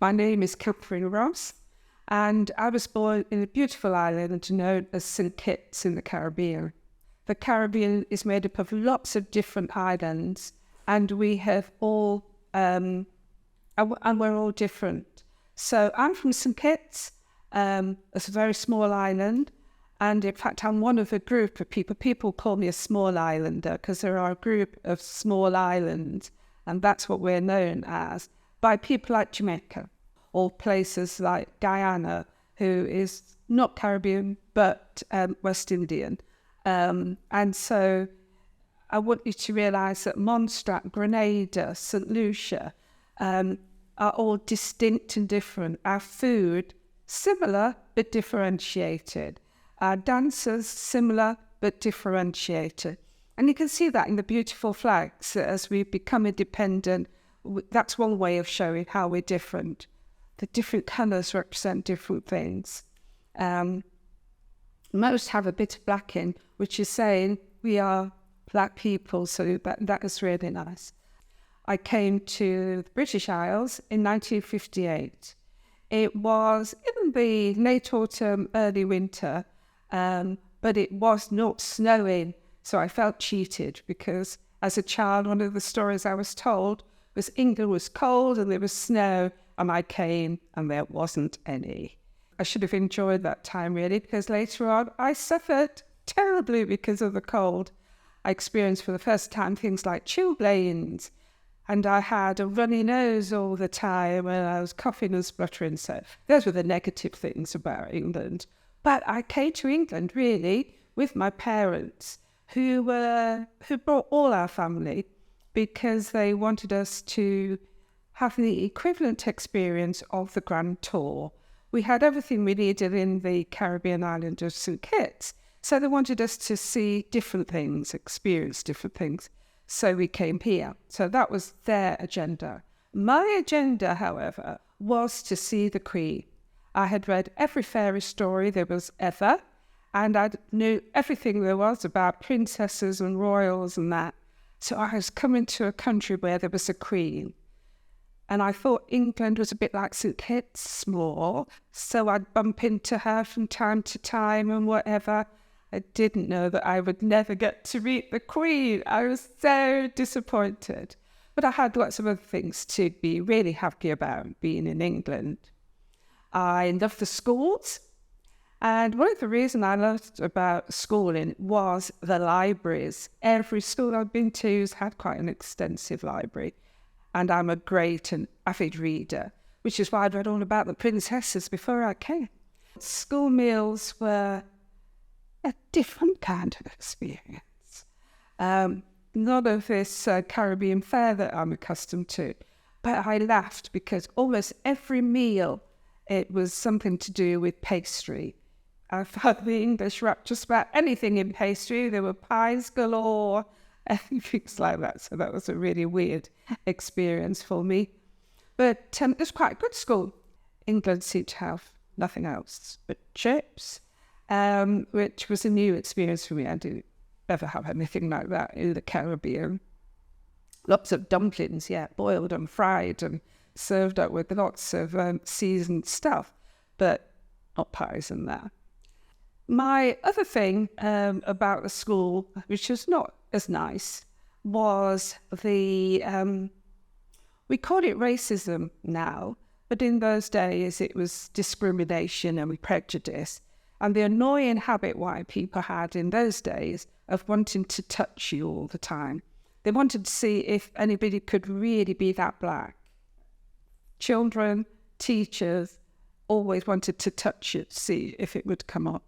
My name is Catherine Ross, and I was born in a beautiful island known as St. Kitts in the Caribbean. The Caribbean is made up of lots of different islands, and we have all, and we're all different. So I'm from St. Kitts. It's a very small island, and in fact I'm one of a group of people. People call me a small islander because there are a group of small islands, and that's what we're known as, by people like Jamaica or places like Guyana, who is not Caribbean but West Indian. And so I want you to realise that Montserrat, Grenada, St. Lucia are all distinct and different. Our food, similar but differentiated. Our dancers, similar but differentiated. And you can see that in the beautiful flags. As we become independent, that's one way of showing how we're different. The different colours represent different things. Most have a bit of black in, which is saying we are black people, so that is really nice. I came to the British Isles in 1958. It was in the late autumn, early winter, but it was not snowing, so I felt cheated because as a child, one of the stories I was told was England was cold and there was snow, and I came and there wasn't any. I should have enjoyed that time really, because later on I suffered terribly because of the cold. I experienced for the first time things like chilblains, and I had a runny nose all the time and I was coughing and spluttering. So those were the negative things about England. But I came to England really with my parents, who brought all our family because they wanted us to have the equivalent experience of the Grand Tour. We had everything we needed in the Caribbean island of St. Kitts, so they wanted us to see different things, experience different things. So we came here. So that was their agenda. My agenda, however, was to see the Queen. I had read every fairy story there was ever, and I knew everything there was about princesses and royals and that. So I was coming to a country where there was a Queen. And I thought England was a bit like St. Kitts, small, so I'd bump into her from time to time and whatever. I didn't know that I would never get to meet the Queen. I was so disappointed. But I had lots of other things to be really happy about being in England. I loved the schools. And one of the reasons I loved about schooling was the libraries. Every school I've been to has had quite an extensive library. And I'm a great and avid reader, which is why I'd read all about the princesses before I came. School meals were a different kind of experience. None of this Caribbean fare that I'm accustomed to. But I laughed because almost every meal, it was something to do with pastry. I found the English wrapped just about anything in pastry. There were pies galore, and things like that. So that was a really weird experience for me. But it was quite a good school. England seemed to have nothing else but chips, which was a new experience for me. I didn't ever have anything like that in the Caribbean. Lots of dumplings, yeah, boiled and fried and served up with lots of seasoned stuff, but not pies and that. My other thing about the school, which was not as nice, was the, we call it racism now, but in those days it was discrimination and prejudice, and the annoying habit white people had in those days of wanting to touch you all the time. They wanted to see if anybody could really be that black. Children, teachers, always wanted to touch it, see if it would come up.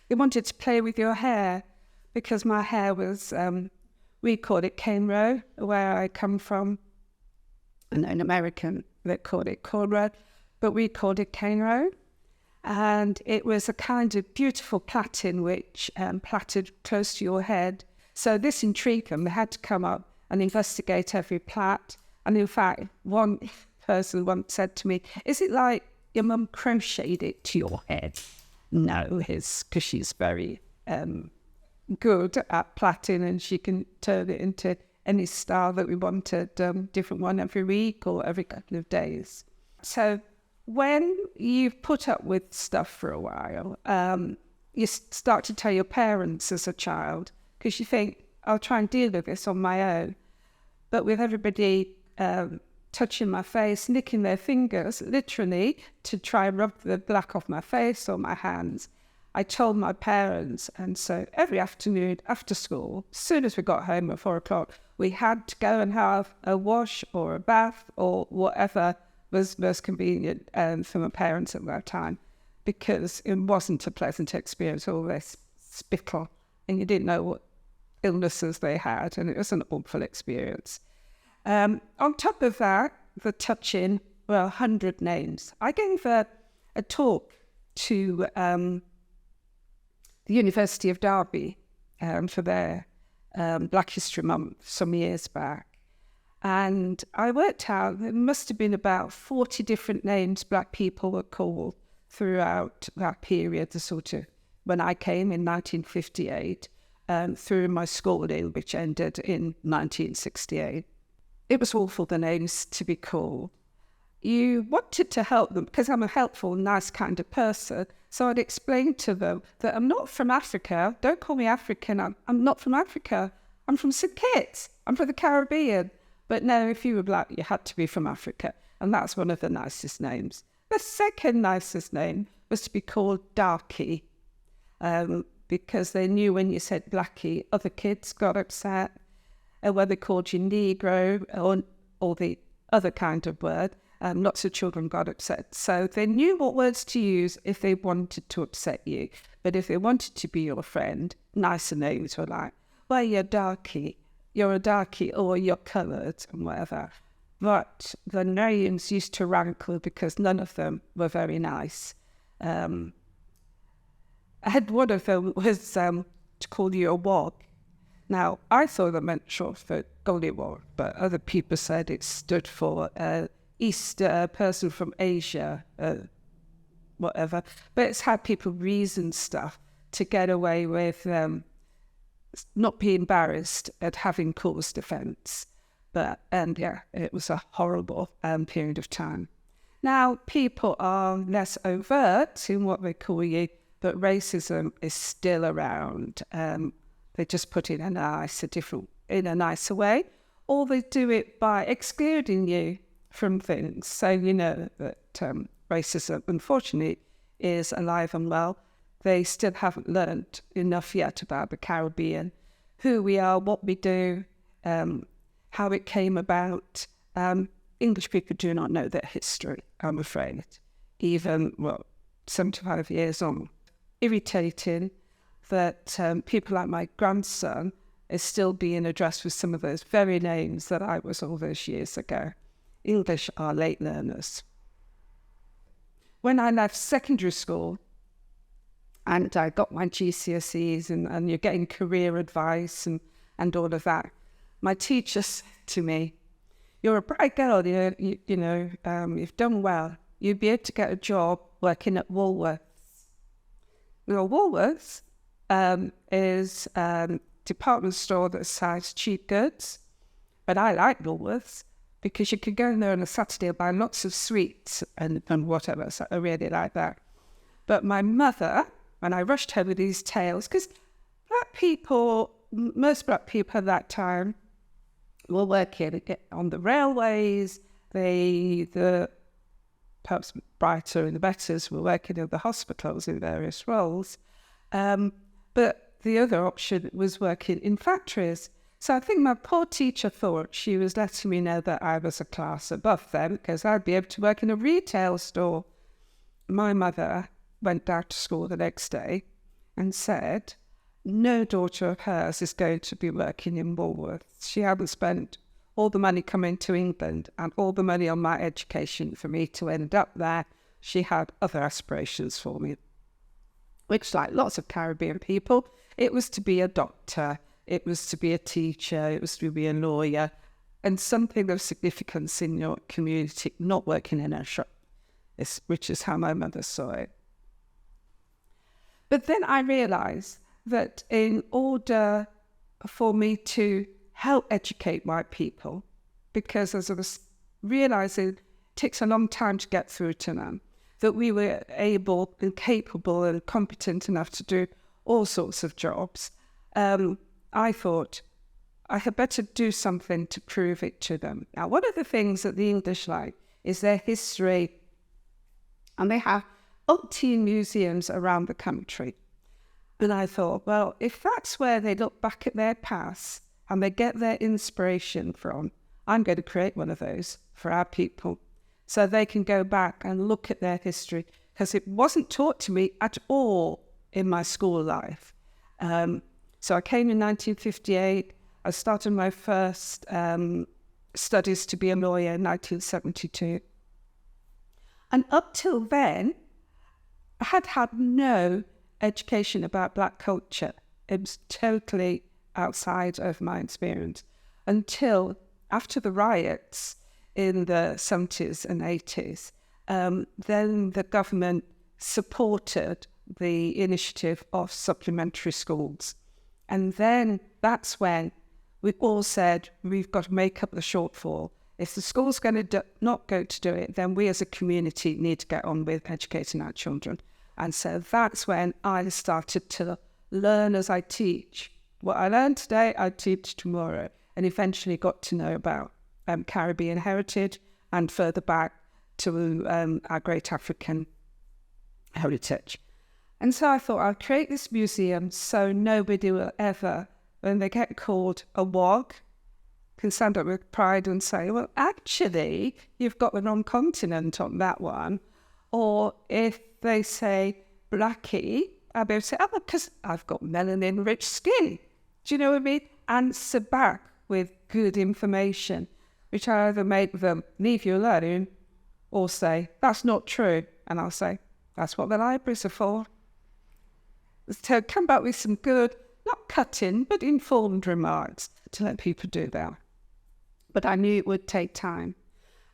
They wanted to play with your hair, because my hair was, we called it cane row, where I come from. I know in American they called it cornrow, but we called it cane row. And it was a kind of beautiful plaiting which plaited close to your head. So this intrigued them. They had to come up and investigate every plait. And in fact, one person once said to me, "Is it like your mum crocheted it to your head?" No, because she's very good at plaiting, and she can turn it into any style that we wanted, different one every week or every couple of days. So when you've put up with stuff for a while, you start to tell your parents as a child, because you think, I'll try and deal with this on my own. But with everybody touching my face, nicking their fingers, literally, to try and rub the black off my face or my hands, I told my parents. And so every afternoon after school, as soon as we got home at 4 o'clock, we had to go and have a wash or a bath or whatever was most convenient for my parents at that time, because it wasn't a pleasant experience, all this spittle, and you didn't know what illnesses they had, and it was an awful experience. On top of that, the touching, well, 100 names. I gave a talk to the University of Derby for their Black History Month some years back. And I worked out there must have been about 40 different names Black people were called throughout that period, the sort of when I came in 1958, through my schooling, which ended in 1968. It was awful, the names to be called. You wanted to help them because I'm a helpful, nice kind of person. So I'd explain to them that I'm not from Africa. Don't call me African. I'm not from Africa. I'm from St. Kitts. I'm from the Caribbean. But no, if you were Black, you had to be from Africa. And that's one of the nicest names. The second nicest name was to be called Darky, because they knew when you said Blackie, other kids got upset. And when they called you Negro or the other kind of word, lots of children got upset. So they knew what words to use if they wanted to upset you. But if they wanted to be your friend, nicer names were like, well, you're Darky. You're a darky, or you're coloured, and whatever. But the names used to rankle because none of them were very nice. I had one of them was to call you a wog. Now, I thought it meant short for gollywog, but other people said it stood for East person from Asia, whatever. But it's how people reason stuff to get away with not be embarrassed at having caused offence. And it was a horrible period of time. Now, people are less overt in what they call you, but racism is still around. They just put it in a nicer way, or they do it by excluding you from things. So you know that racism, unfortunately, is alive and well. They still haven't learned enough yet about the Caribbean, who we are, what we do, how it came about. English people do not know their history, I'm afraid, even, 75 years on. Irritating that people like my grandson is still being addressed with some of those very names that I was all those years ago. English are late learners. When I left secondary school, and I got my GCSEs, and you're getting career advice and all of that, my teacher said to me, "You're a bright girl, you've done well. You'd be able to get a job working at Woolworths." Now, Woolworths is a department store that sells cheap goods, but I like Woolworths because you could go in there on a Saturday and buy lots of sweets and whatever, so I really like that. But my mother, when I rushed her with these tales, because most Black people at that time were working on the railways, the perhaps brighter and the betters were working in the hospitals in various roles. But the other option was working in factories. So I think my poor teacher thought she was letting me know that I was a class above them because I'd be able to work in a retail store. My mother went down to school the next day and said, no daughter of hers is going to be working in Woolworths. She hadn't spent all the money coming to England and all the money on my education for me to end up there. She had other aspirations for me, which, like lots of Caribbean people, it was to be a doctor, it was to be a teacher, it was to be a lawyer, and something of significance in your community, not working in a shop, which is how my mother saw it. But then I realised that in order for me to help educate white people, because as I was realising takes a long time to get through to them, that we were able and capable and competent enough to do all sorts of jobs. I thought I had better do something to prove it to them. Now, one of the things that the English like is their history, and they have umpteen museums around the country. And I thought, well, if that's where they look back at their past and they get their inspiration from, I'm going to create one of those for our people so they can go back and look at their history, because it wasn't taught to me at all in my school life. So I came in 1958. I started my first studies to be a lawyer in 1972. And up till then, I had had no education about Black culture. It was totally outside of my experience until after the riots in the 70s and 80s. Then the government supported the initiative of supplementary schools. And then that's when we all said, we've got to make up the shortfall. If the school's going to not go to do it, then we as a community need to get on with educating our children. And so that's when I started to learn as I teach. What I learned today, I teach tomorrow, and eventually got to know about Caribbean heritage and further back to our great African heritage. And so I thought I'll create this museum so nobody will ever, when they get called a WOG, can stand up with pride and say, well, actually, you've got the wrong continent on that one. Or if they say Blackie, I'll be able to say, oh, because I've got melanin-rich skin. Do you know what I mean? Answer back with good information, which I either make them leave you alone or say, that's not true. And I'll say, that's what the libraries are for. So come back with some good, not cutting, but informed remarks to let people do that. But I knew it would take time.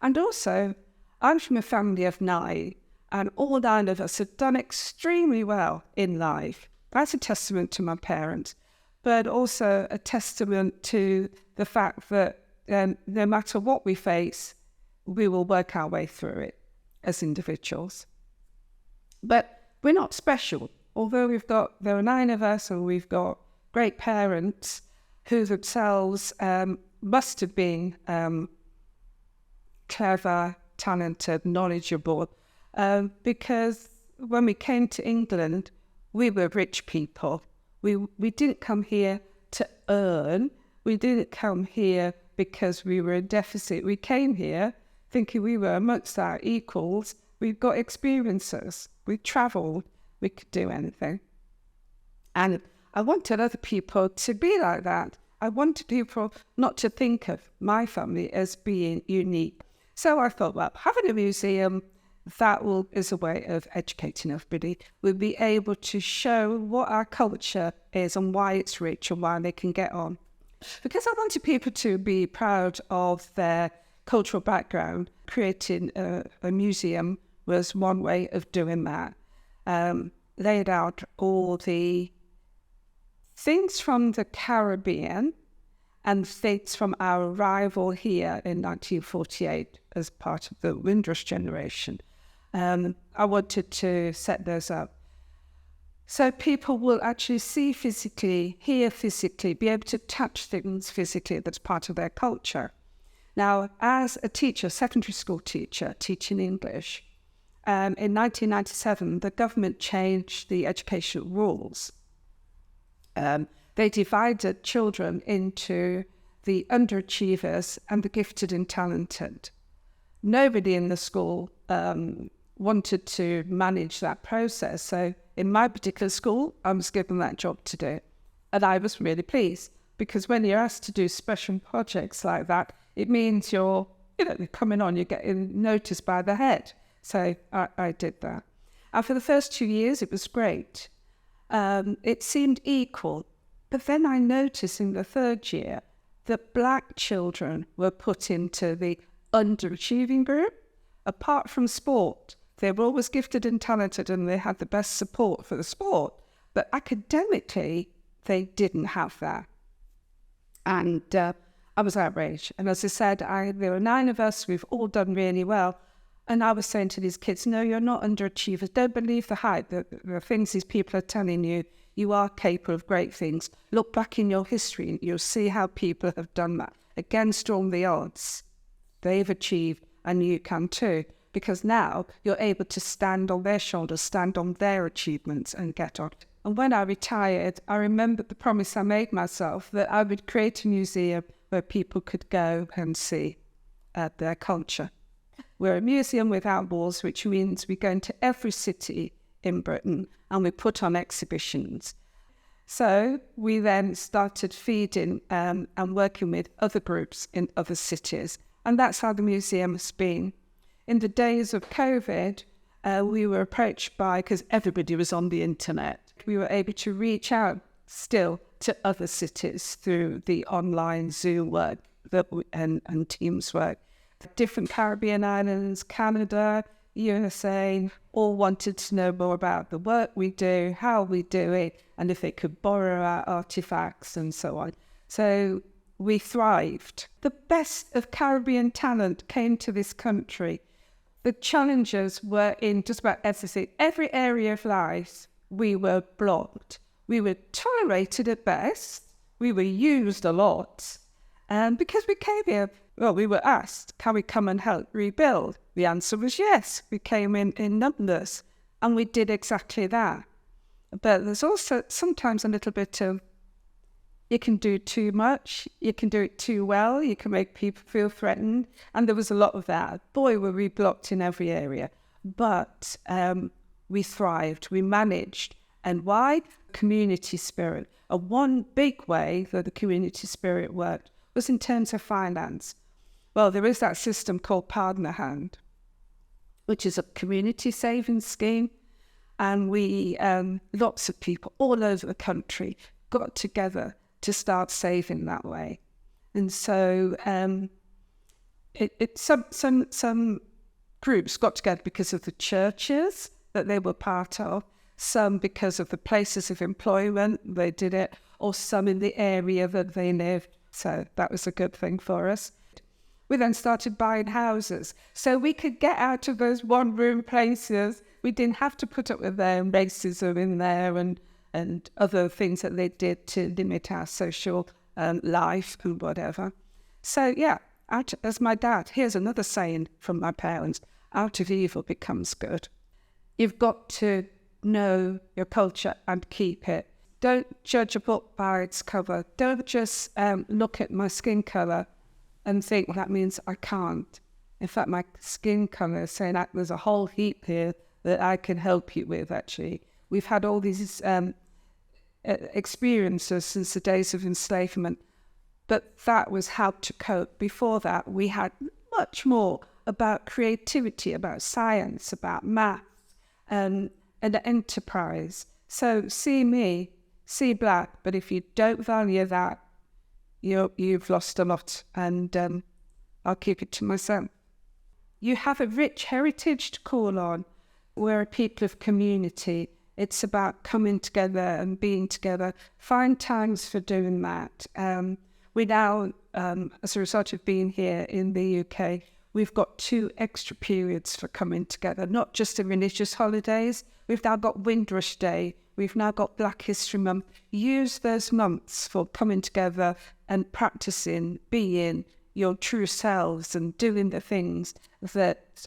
And also, I'm from a family of 9, and all 9 of us have done extremely well in life. That's a testament to my parents, but also a testament to the fact that no matter what we face, we will work our way through it as individuals. But we're not special. Although there are 9 of us, and we've got great parents who themselves must have been clever, talented, knowledgeable, because when we came to England, we were rich people. We didn't come here to earn. We didn't come here because we were in deficit. We came here thinking we were amongst our equals. We've got experiences. We travelled. We could do anything. And I wanted other people to be like that. I wanted people not to think of my family as being unique. So I thought, well, having a museum, that is a way of educating everybody. We'll be able to show what our culture is and why it's rich and why they can get on. Because I wanted people to be proud of their cultural background, creating a museum was one way of doing that. Laid out all the things from the Caribbean and things from our arrival here in 1948 as part of the Windrush generation. I wanted to set those up so people will actually see physically, hear physically, be able to touch things physically that's part of their culture. Now, as a teacher, secondary school teacher, teaching English, in 1997, the government changed the educational rules. They divided children into the underachievers and the gifted and talented. Nobody in the school wanted to manage that process. So in my particular school, I was given that job to do. And I was really pleased, because when you're asked to do special projects like that, it means you're coming on, you're getting noticed by the head. So I did that. And for the first 2 years, it was great. It seemed equal. But then I noticed in the 3rd year that Black children were put into the underachieving group. Apart from sport, they were always gifted and talented, and they had the best support for the sport. But academically, they didn't have that. And I was outraged. And as I said, there were 9 of us. We've all done really well. And I was saying to these kids, no, you're not underachievers. Don't believe the hype, the things these people are telling you. You are capable of great things. Look back in your history and you'll see how people have done that. Against all the odds, they've achieved, and you can too. Because now you're able to stand on their shoulders, stand on their achievements and get on. And when I retired, I remembered the promise I made myself that I would create a museum where people could go and see their culture. We're a museum without walls, which means we go into every city in Britain and we put on exhibitions. So we then started feeding and working with other groups in other cities. And that's how the museum has been. In the days of COVID, we were approached by, because everybody was on the internet, we were able to reach out still to other cities through the online Zoom work and Teams work. Different Caribbean islands, Canada, USA, all wanted to know more about the work we do, how we do it, and if they could borrow our artifacts and so on. So we thrived. The best of Caribbean talent came to this country. The challenges were in just about everything. Every area of life, we were blocked. We were tolerated at best. We were used a lot. And because we came here, well, we were asked, can we come and help rebuild? The answer was yes. We came in numbers, and we did exactly that. But there's also sometimes a little bit of, you can do too much, you can do it too well, you can make people feel threatened, and there was a lot of that. Boy, were we blocked in every area. But we thrived, we managed. And why? Community spirit. And one big way that the community spirit worked was in terms of finance. Well, there is that system called Partner Hand, which is a community savings scheme. And we, lots of people all over the country got together to start saving that way. And so some groups got together because of the churches that they were part of, some because of the places of employment they did it, or some in the area that they lived. So that was a good thing for us. We then started buying houses so we could get out of those one-room places. We didn't have to put up with their racism in there and other things that they did to limit our social life and whatever. So yeah, as my dad, here's another saying from my parents, out of evil becomes good. You've got to know your culture and keep it. Don't judge a book by its cover. Don't just look at my skin colour and think that means I can't. In fact, my skin colour is saying that there's a whole heap here that I can help you with, actually. We've had all these experiences since the days of enslavement, but that was how to cope. Before that, we had much more about creativity, about science, about math, and enterprise. So see me, see black, but if you don't value that, you've lost a lot, and I'll keep it to myself. You have a rich heritage to call on. We're a people of community. It's about coming together and being together. Find times for doing that. We now, as a result of being here in the UK, we've got 2 extra periods for coming together, not just the religious holidays. We've now got Windrush Day. We've now got Black History Month. Use those months for coming together and practicing being your true selves and doing the things that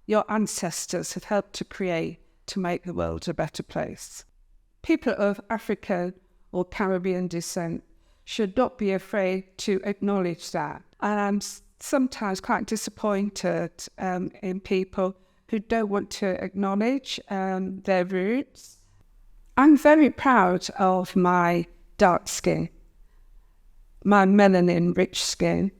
your ancestors have helped to create to make the world a better place. People of African or Caribbean descent should not be afraid to acknowledge that. And I'm sometimes quite disappointed in people who don't want to acknowledge their roots. I'm very proud of my dark skin, my melanin-rich skin.